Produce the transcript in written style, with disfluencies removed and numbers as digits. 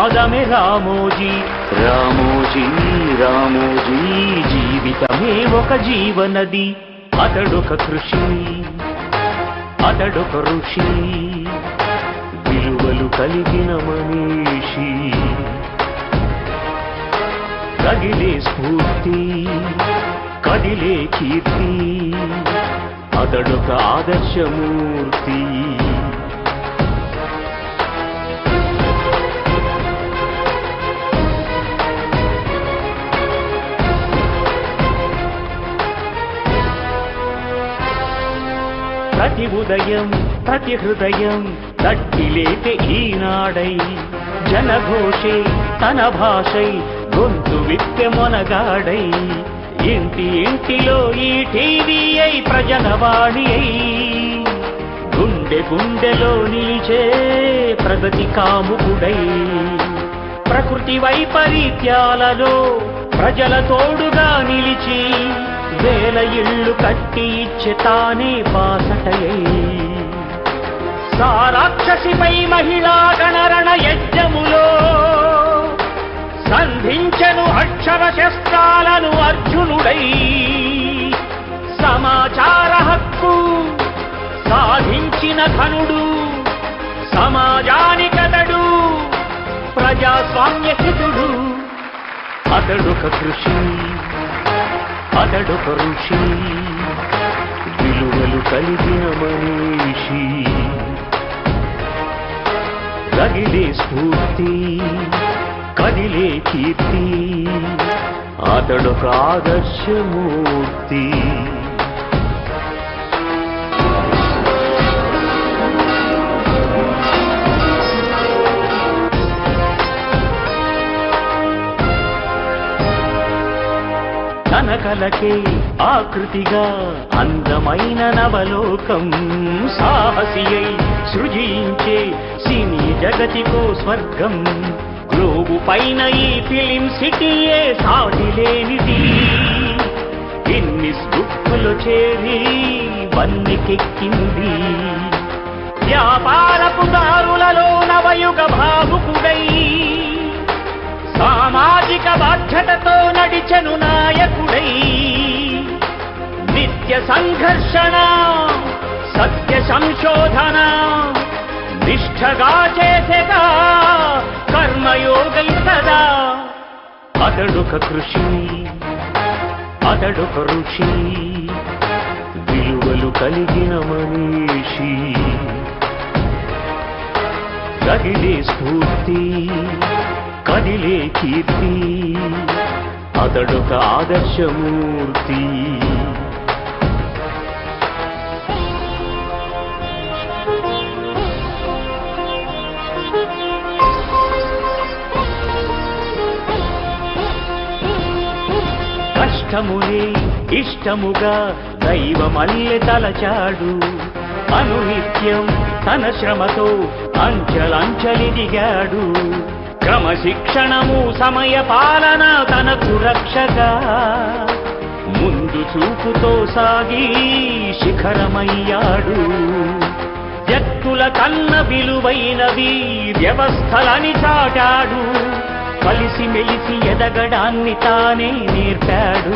పాదమే రామోజీ. రామోజీ రామోజీ జీవితమే ఒక జీవనది. అతడొక కృషి, అతడొక ఋషి, విలువలు కలిగిన మనిషి. కదిలే స్ఫూర్తి, కదిలే కీర్తి, అతడొక ఆదర్శమూర్తి. ప్రతి ఉదయం ప్రతి హృదయం తట్టిలేతే ఈనాడై, జనఘోషే తన భాషై గొంతు విప్పె మొనగాడై. ఇంటి ఇంటిలో ఈ టీవీ అయి ప్రజనవాణి అయి, గుండె గుండెలో నిలిచే ప్రగతి కాముకుడై. ప్రకృతి వైపరీత్యాలలో ప్రజల తోడుగా నిలిచి, వేల ఇళ్ళు కట్టి ఇచ్చే తానే బాసటయై. సారాక్షసిపై మహిళా గణరణ యజ్ఞములో సంధించెను అక్షర శస్త్రాలను అర్జునుడై. సమాచార హక్కు సాధించిన ఘనుడు, సమాజానికతడు ప్రజాస్వామ్య హితుడు. అతడొక కృషి, అతడొక ఋషి, విలువలు కలిగిన మనిషి. రగిలే స్ఫూర్తి, కదిలే కీర్తి, అతడొక ఆదర్శమూర్తి. తన కలకే ఆకృతిగా అందమైన నవలోకం, సాహసియై సృజించే సినీ జగతికో స్వర్గం. గ్లోబు పైన ఈ ఫిలిం సిటీయే సాటిలేనిది. గిన్నిస్ బుక్కులో చేరి వన్నెకెక్కింది. వ్యాపారపు దారులలో నవయుగ భావుకుడై, సామాజిక బాధ్యతతో నడిచెను నాయకుడై. నిత్య సంఘర్షణ, సత్య సంశోధన, నిష్ఠగా చేసేగా కర్మయోగం సదా. అతడొక కృషి, అతడొక ఋషి, విలువలు కలిగిన మనిషి. కదిలే స్ఫూర్తి, కదిలే కీర్తి, అతడొక ఆదర్శమూర్తి. కష్టములే ఇష్టముగా దైవమల్లె తలచాడు. అనునిత్యం తన శ్రమతో అంచెలంచెలిదిగాడు. క్రమశిక్షణము సమయ పాలన తనకు రక్షగా, ముందు చూపుతో సాగి శిఖరమయ్యాడు. వ్యక్తుల కన్న విలువైనవి వ్యవస్థలని చాటాడు. కలిసి మెలిసి ఎదగడాన్ని తానే నేర్పాడు.